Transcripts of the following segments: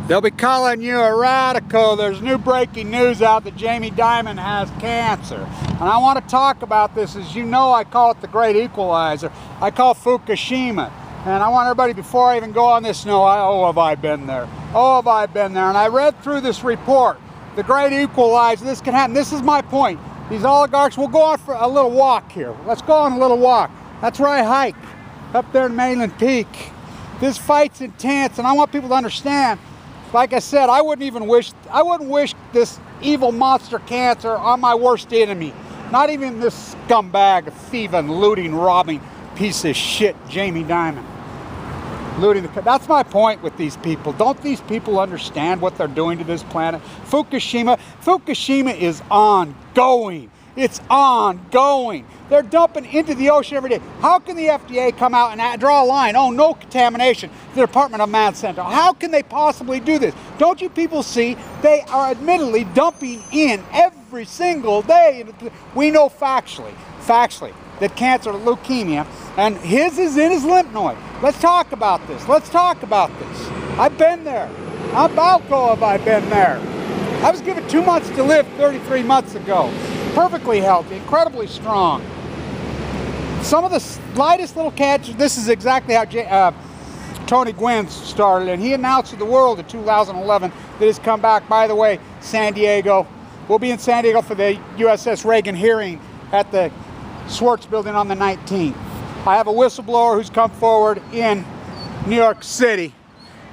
They'll be calling you a radical. There's new breaking news out that Jamie Dimon has cancer. And I want to talk about this. As you know, I call it the Great Equalizer. I call it Fukushima. And I want everybody, before I even go on this, know, oh, have I been there? Oh, have I been there? And I read through this report, the Great Equalizer. This can happen. This is my point. These oligarchs, we'll go on for a little walk here. Let's go on a little walk. That's where I hike, up there in Mainland Peak. This fight's intense, and I want people to understand. Like I said, I wouldn't wish this evil monster cancer on my worst enemy. Not even this scumbag, thieving, looting, robbing piece of shit, Jamie Dimon. That's my point with these people. Don't these people understand what they're doing to this planet? Fukushima is ongoing. It's ongoing. They're dumping into the ocean every day. How can the FDA come out and draw a line? Oh, no contamination. The Department of Monsanto. How can they possibly do this? Don't you people see? They are admittedly dumping in every single day. We know factually, that cancer, leukemia, and his is in his lymph node. Let's talk about this. Let's talk about this. I've been there. I've been there. I was given 2 months to live 33 months ago. Perfectly healthy, incredibly strong. Some of the slightest little cancers, this is exactly how Tony Gwynn started, and he announced to the world in 2011 that he's come back. By the way, San Diego, we'll be in San Diego for the USS Reagan hearing at the Schwartz building on the 19th. I have a whistleblower who's come forward in New York City,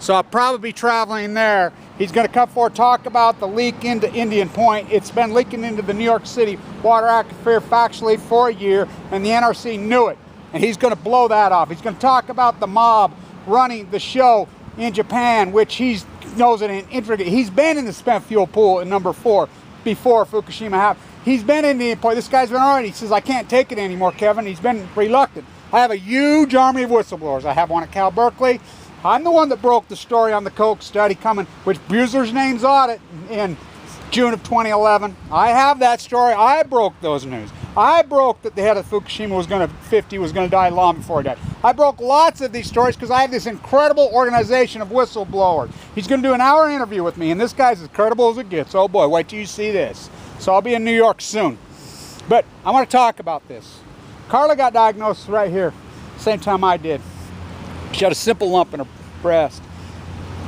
so I'll probably be traveling there. He's going to come forward, talk about the leak into Indian Point. It's been leaking into the New York City water aquifer factually for a year, and the NRC knew it. And he's going to blow that off. He's going to talk about the mob running the show in Japan, which he knows it in intricate. He's been in the spent fuel pool in number 4 before Fukushima happened. He's been in the point. This guy's been already. He says, I can't take it anymore, Kevin. He's been reluctant. I have a huge army of whistleblowers. I have one at Cal Berkeley. I'm the one that broke the story on the Koch study coming, which Buser's name's audit in June of 2011. I have that story. I broke those news. I broke that the head of Fukushima was going to die long before he died. I broke lots of these stories because I have this incredible organization of whistleblowers. He's going to do an hour interview with me, and this guy's as credible as it gets. Oh boy, wait till you see this. So I'll be in New York soon. But I want to talk about this. Carla got diagnosed right here, same time I did. She had a simple lump in her breast.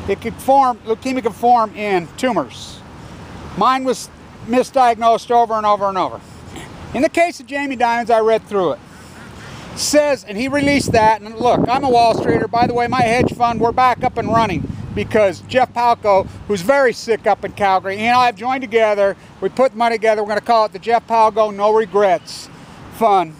Leukemia can form in tumors. Mine was misdiagnosed over and over and over. In the case of Jamie Dimon's, I read through it. Says, and he released that, and look, I'm a Wall Streeter. By the way, my hedge fund, we're back up and running because Jeff Palco, who's very sick up in Calgary, he and I have joined together. We put money together. We're going to call it the Jeff Palco No Regrets Fund.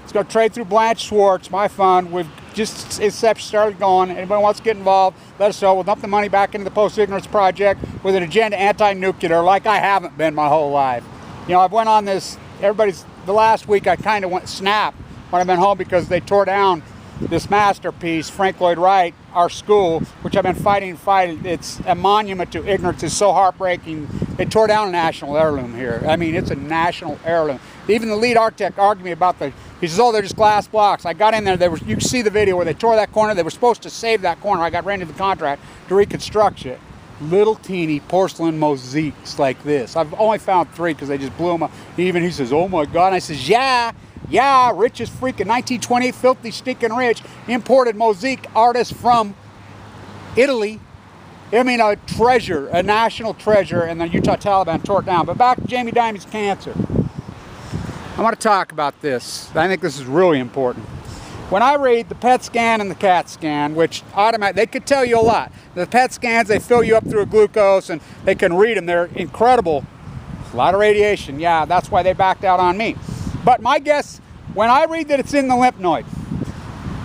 It's going to trade through Blanch Schwartz, my fund. We've just inception started going. Anybody wants to get involved, let us know. We'll dump the money back into the Post-Ignorance Project with an agenda anti-nuclear, like I haven't been my whole life. You know, I've went on this, the last week I kind of went snap when I've been home because they tore down this masterpiece, Frank Lloyd Wright, our school, which I've been fighting. It's a monument to ignorance. It's so heartbreaking. They tore down a national heirloom here. I mean, it's a national heirloom. Even the lead architect argued me about he says, oh, they're just glass blocks. I got in there, you can see the video where they tore that corner. They were supposed to save that corner. I got rented the contract to reconstruct it. Little teeny porcelain mosaics like this. I've only found 3 because they just blew them up. Even he says, oh my God. And I says, yeah, rich as freaking 1928, filthy, stinking rich, imported mosaic artist from Italy. I mean, a treasure, a national treasure, and the Utah Taliban tore it down. But back to Jamie Dimon's cancer. I want to talk about this. I think this is really important. When I read the PET scan and the CAT scan, which they could tell you a lot. The PET scans, they fill you up through a glucose and they can read them. They're incredible. A lot of radiation. Yeah, that's why they backed out on me. But my guess, when I read that it's in the lymph node,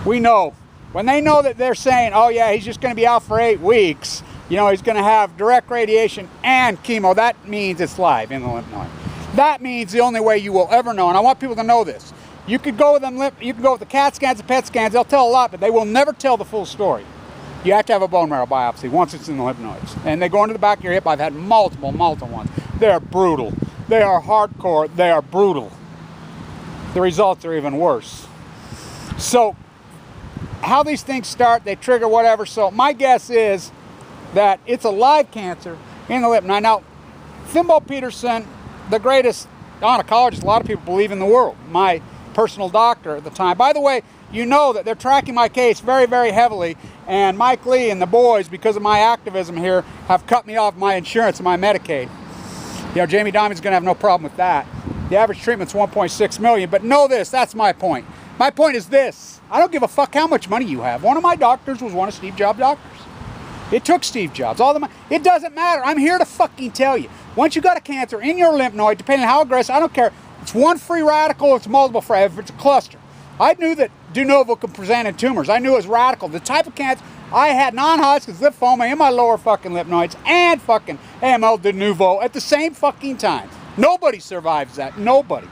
we know. When they know that they're saying, oh yeah, he's just going to be out for 8 weeks, you know, he's going to have direct radiation and chemo, that means it's live in the lymph node. That means the only way you will ever know, and I want people to know this. You could go with you can go with the CAT scans and PET scans. They'll tell a lot, but they will never tell the full story. You have to have a bone marrow biopsy once it's in the lymph nodes, and they go into the back of your hip. I've had multiple ones. They are brutal. They are hardcore. They are brutal. The results are even worse. So, how these things start, they trigger whatever. So my guess is that it's a live cancer in the lymph node. Now, Fimbo Peterson, the greatest oncologist a lot of people believe in the world, my personal doctor at the time. By the way, you know that they're tracking my case very, very heavily, and Mike Lee and the boys, because of my activism here, have cut me off my insurance and my Medicaid. You know, Jamie Dimon's going to have no problem with that. The average treatment's $1.6 million, but know this, that's my point. My point is this: I don't give a fuck how much money you have. One of my doctors was one of Steve Jobs' doctors. It took Steve Jobs all the money. It doesn't matter. I'm here to fucking tell you. Once you got a cancer in your lymph node, depending on how aggressive, I don't care. It's one free radical, it's multiple free, if it's a cluster. I knew that de novo could present in tumors. I knew it was radical. The type of cancer, I had non-Hodgkin's lymphoma in my lower fucking lymph nodes and fucking AML de novo at the same fucking time. Nobody survives that. Nobody.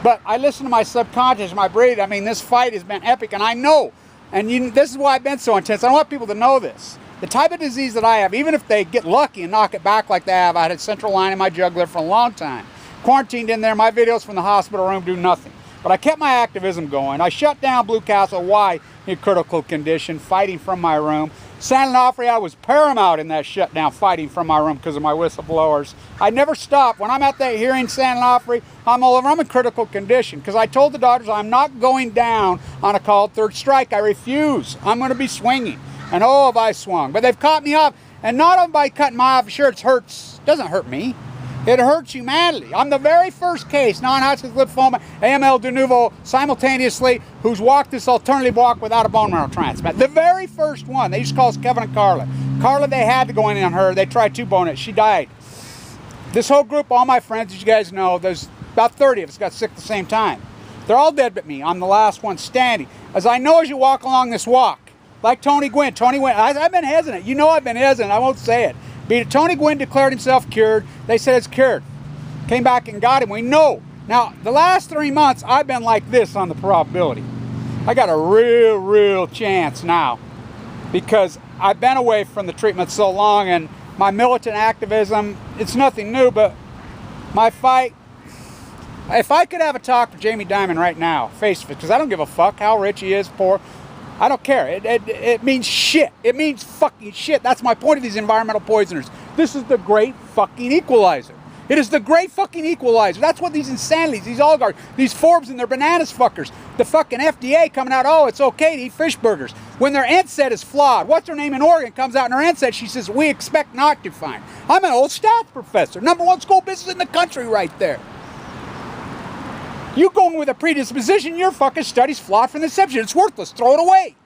But I listen to my subconscious, my breathing. I mean, this fight has been epic, and I know. And this is why I've been so intense. I want people to know this. The type of disease that I have, even if they get lucky and knock it back like they have, I had a central line in my jugular for a long time. Quarantined in there, my videos from the hospital room do nothing. But I kept my activism going. I shut down Blue Castle, why in critical condition, fighting from my room. San Onofre, I was paramount in that shutdown, fighting from my room because of my whistleblowers. I never stopped. When I'm at that hearing, San Onofre, I'm all over. I'm in critical condition because I told the doctors I'm not going down on a called third strike. I refuse. I'm going to be swinging. And oh, have I swung. But they've caught me up. And not only by cutting my off, sure, it hurts. It doesn't hurt me. It hurts humanity. I'm the very first case, non-Hodgkin's lymphoma, AML de novo, simultaneously, who's walked this alternative walk without a bone marrow transplant. The very first one. They used to call us Kevin and Carla. Carla, they had to go in on her. They tried 2 bone it. She died. This whole group, all my friends, as you guys know, there's about 30 of us got sick at the same time. They're all dead but me. I'm the last one standing. As I know as you walk along this walk, like Tony Gwynn. Tony Gwynn, I've been hesitant. You know I've been hesitant. I won't say it. Tony Gwynn declared himself cured. They said it's cured. Came back and got him. We know. Now, the last 3 months, I've been like this on the probability. I got a real chance now because I've been away from the treatment so long, and my militant activism, it's nothing new, but my fight, if I could have a talk with Jamie Dimon right now, face to face, because I don't give a fuck how rich he is, poor, I don't care. It means shit. It means fucking shit. That's my point of these environmental poisoners. This is the great fucking equalizer. It is the great fucking equalizer. That's what these insanities, these oligarchs, these Forbes and their bananas fuckers, the fucking FDA coming out, oh, it's okay to eat fish burgers. When their NSAID is flawed. What's her name in Oregon comes out in her NSAID, she says, we expect not to find. I'm an old stats professor. #1 school business in the country right there. You going with a predisposition, your fucking study's flawed from the inception. It's worthless. Throw it away.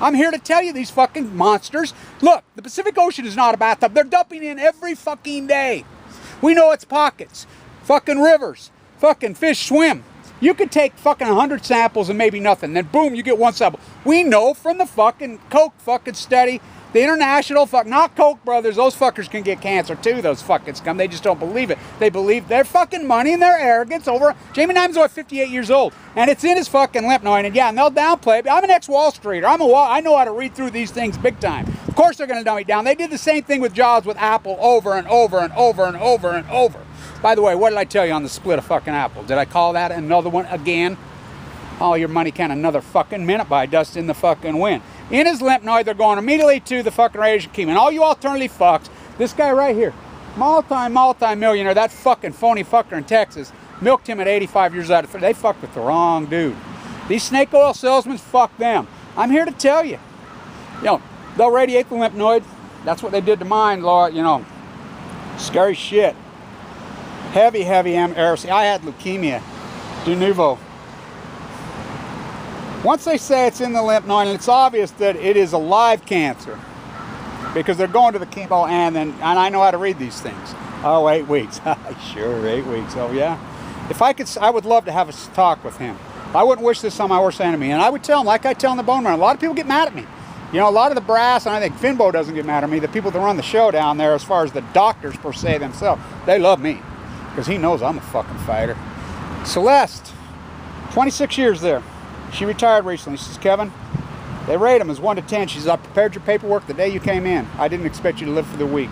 I'm here to tell you these fucking monsters. Look, the Pacific Ocean is not a bathtub. They're dumping in every fucking day. We know it's pockets. Fucking rivers. Fucking fish swim. You could take fucking 100 samples and maybe nothing. Then boom, you get 1 sample. We know from the fucking Koch fucking study, the international not Koch brothers, those fuckers can get cancer too, those fucking scum. They just don't believe it. They believe their fucking money and their arrogance over. Jamie Dimon's only 58 years old, and it's in his fucking lymph node. And yeah, and they'll downplay it. But I'm an ex-Wall Streeter. I know how to read through these things big time. Of course they're going to dumb me down. They did the same thing with Jobs with Apple over and over and over and over and over. By the way, what did I tell you on the split of fucking Apple? Did I call that another one again? All your money can another fucking minute by dust in the fucking wind. In his lymph node, they're going immediately to the fucking radiation chemo. And all you alternative fucks, this guy right here, multi-millionaire, that fucking phony fucker in Texas, milked him at 85 years old. They fucked with the wrong dude. These snake oil salesmen, fuck them. I'm here to tell you. You know, they'll radiate the lymph node. That's what they did to mine, Lord. You know, scary shit. Heavy MRC. I had leukemia. De novo. Once they say it's in the lymph node, and it's obvious that it is a live cancer, because they're going to the chemo, and I know how to read these things. Oh, 8 weeks. Sure, 8 weeks. Oh, yeah. If I could, I would love to have a talk with him. I wouldn't wish this on my worst enemy. And I would tell him, like I tell in the bone marrow, a lot of people get mad at me. You know, a lot of the brass, and I think Finbo doesn't get mad at me, the people that run the show down there, as far as the doctors per se themselves, they love me. Because he knows I'm a fucking fighter. Celeste, 26 years there. She retired recently. She says, Kevin, they rate them as 1 to 10. She says, I prepared your paperwork the day you came in. I didn't expect you to live for the week.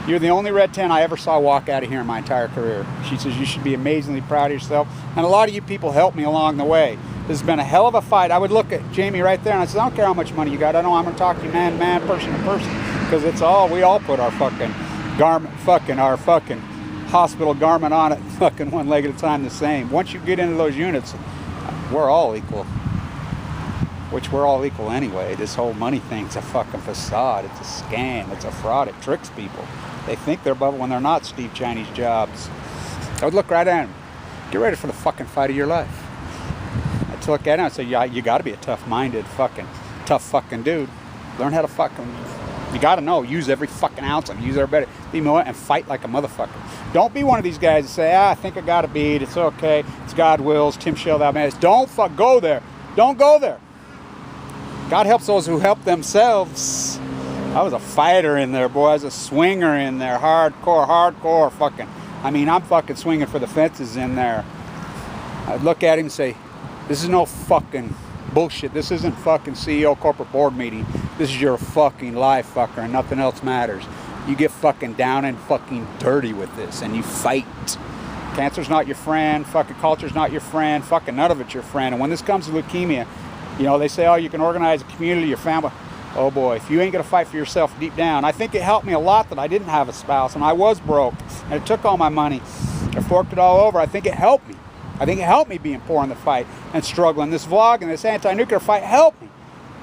You're the only red 10 I ever saw walk out of here in my entire career. She says, you should be amazingly proud of yourself. And a lot of you people helped me along the way. This has been a hell of a fight. I would look at Jamie right there and I said, I don't care how much money you got. I know I'm going to talk to you man to man, person to person. Because it's all, we all put our fucking garment, our fucking hospital garment on it, fucking one leg at a time the same. Once you get into those units, we're all equal. Which we're all equal anyway. This whole money thing's a fucking facade. It's a scam. It's a fraud. It tricks people. They think they're above it when they're not. Steve Chinese Jobs. I would look right at him. Get ready for the fucking fight of your life. I'd look at him and say, yeah, you got to be a tough-minded tough fucking dude. Learn how to fucking, you got to know, use every fucking ounce of it. Use every bit, be more, and fight like a motherfucker. Don't be one of these guys that say, I think I got to beat. It's okay. It's God wills. Tim Shell, that man. Don't go there. Don't go there. God helps those who help themselves. I was a fighter in there, boy. I was a swinger in there. Hardcore fucking. I mean, I'm fucking swinging for the fences in there. I'd look at him and say, this is no fucking bullshit. This isn't fucking CEO corporate board meeting. This is your fucking life, fucker, and nothing else matters. You get fucking down and fucking dirty with this, and you fight. Cancer's not your friend. Fucking culture's not your friend. Fucking none of it's your friend. And when this comes to leukemia, you know, they say, oh, you can organize a community, your family. Oh boy, if you ain't gonna fight for yourself deep down. I think it helped me a lot that I didn't have a spouse and I was broke and it took all my money. I forked it all over. I think it helped me. I think it helped me being poor in the fight and struggling. This vlog and this anti-nuclear fight helped me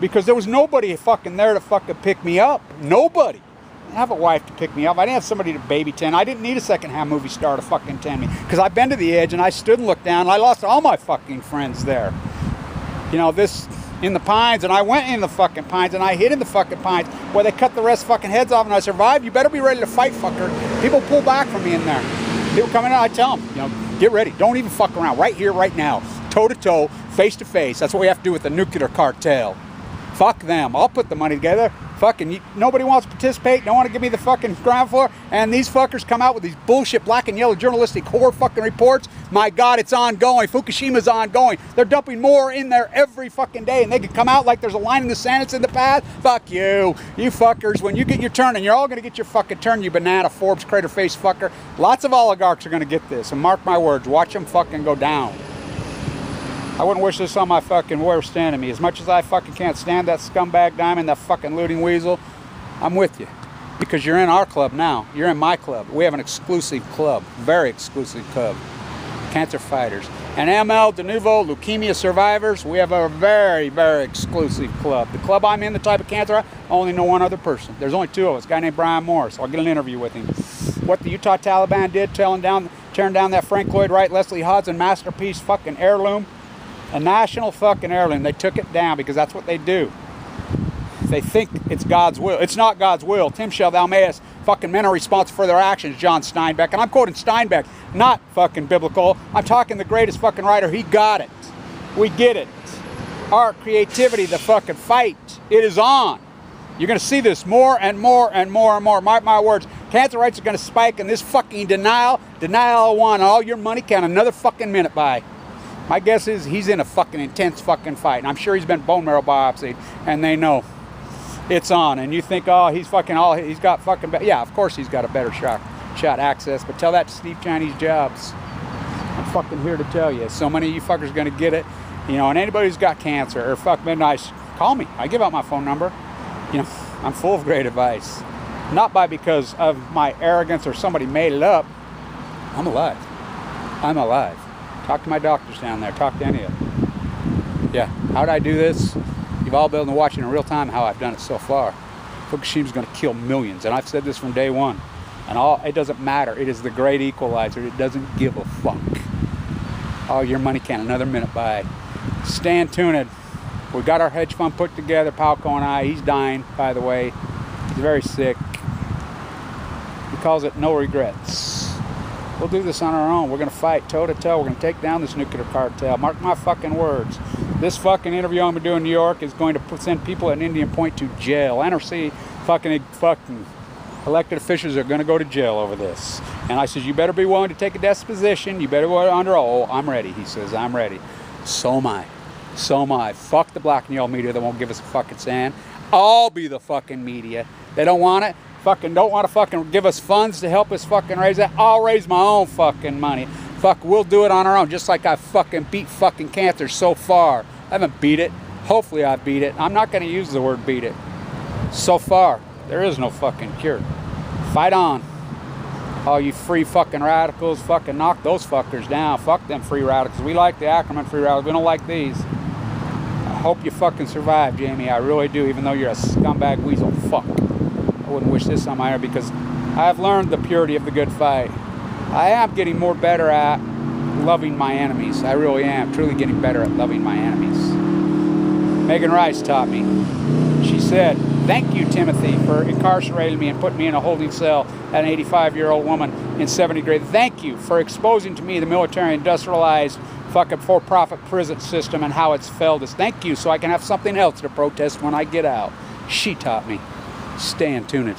because there was nobody fucking there to fucking pick me up. Nobody. I didn't have a wife to pick me up. I didn't have somebody to baby tend. I didn't need a second-hand movie star to fucking tend me because I've been to the edge and I stood and looked down and I lost all my fucking friends there. You know, this in the pines, and I went in the fucking pines, and I hid in the fucking pines where they cut the rest fucking heads off, and I survived. You better be ready to fight, fucker. People pull back from me in there. People come in, and I tell them, you know, get ready. Don't even fuck around. Right here, right now. Toe-to-toe, face-to-face. That's what we have to do with the nuclear cartel. Fuck them. I'll put the money together. Fucking, nobody wants to participate. Don't want to give me the fucking ground floor. And these fuckers come out with these bullshit black and yellow journalistic whore fucking reports. My God, it's ongoing. Fukushima's ongoing. They're dumping more in there every fucking day. And they can come out like there's a line in the sand that's in the path. Fuck you. You fuckers. When you get your turn, and you're all going to get your fucking turn, you banana Forbes crater face fucker. Lots of oligarchs are going to get this. And mark my words, watch them fucking go down. I wouldn't wish this on my fucking worst enemy. As much as I fucking can't stand that scumbag Dimon, that fucking looting weasel, I'm with you. Because you're in our club now. You're in my club. We have an exclusive club. Very exclusive club. Cancer fighters. And ML, de novo, leukemia survivors, we have a very, very exclusive club. The club I'm in, the type of cancer, I only know one other person. There's only two of us, a guy named Brian Morris. I'll get an interview with him. What the Utah Taliban did, tearing down that Frank Lloyd Wright, Leslie Hodgson masterpiece fucking heirloom, a national fucking heirloom. They took it down because that's what they do. They think it's God's will. It's not God's will. Tim Shell, thou mayest, fucking men are responsible for their actions, John Steinbeck. And I'm quoting Steinbeck, not fucking biblical. I'm talking the greatest fucking writer. He got it. We get it. Art, creativity, the fucking fight. It is on. You're going to see this more and more and more and more. Mark my words. Cancer rates are going to spike, and this fucking denial one, all your money count another fucking minute by. My guess is he's in a fucking intense fucking fight. And I'm sure he's been bone marrow biopsied. And they know it's on. And you think, oh, he's got fucking, yeah, of course he's got a better shot access. But tell that to Steve Chinese Jobs. I'm fucking here to tell you. So many of you fuckers going to get it. You know, and anybody who's got cancer or fuck midnight, call me. I give out my phone number. You know, I'm full of great advice. Not because of my arrogance or somebody made it up. I'm alive. I'm alive. Talk to my doctors down there. Talk to any of them. Yeah. How did I do this? You've all been watching in real time how I've done it so far. Fukushima's going to kill millions. And I've said this from day one. And it doesn't matter. It is the great equalizer. It doesn't give a fuck. All your money can't another minute by. Stand tuned. We got our hedge fund put together. Palco and I. He's dying, by the way. He's very sick. He calls it no regrets. We'll do this on our own. We're going to fight toe-to-toe. We're going to take down this nuclear cartel. Mark my fucking words. This fucking interview I'm going to do in New York is going to send people at Indian Point to jail. NRC fucking elected officials are going to go to jail over this. And I says, you better be willing to take a disposition. You better go under oath. I'm ready. He says, I'm ready. So am I. So am I. Fuck the black and yellow media that won't give us a fucking sand. I'll be the fucking media. They don't want it. Fucking don't want to fucking give us funds to help us fucking raise that. I'll raise my own fucking money. Fuck, we'll do it on our own, just like I fucking beat fucking cancer so far. I haven't beat it. Hopefully I beat it. I'm not going to use the word beat it. So far, there is no fucking cure. Fight on. All you free fucking radicals, fucking knock those fuckers down. Fuck them free radicals. We like the Ackerman free radicals. We don't like these. I hope you fucking survive, Jamie. I really do, even though you're a scumbag weasel. Fuck. I wouldn't wish this on my air because I have learned the purity of the good fight. I am getting more better at loving my enemies. I really am. Truly getting better at loving my enemies. Megan Rice taught me. She said, "Thank you, Timothy, for incarcerating me and putting me in a holding cell at an 85-year-old woman in 70 grade. Thank you for exposing to me the military industrialized fucking for-profit prison system and how it's failed us. Thank you, so I can have something else to protest when I get out." She taught me. Stay in tuned.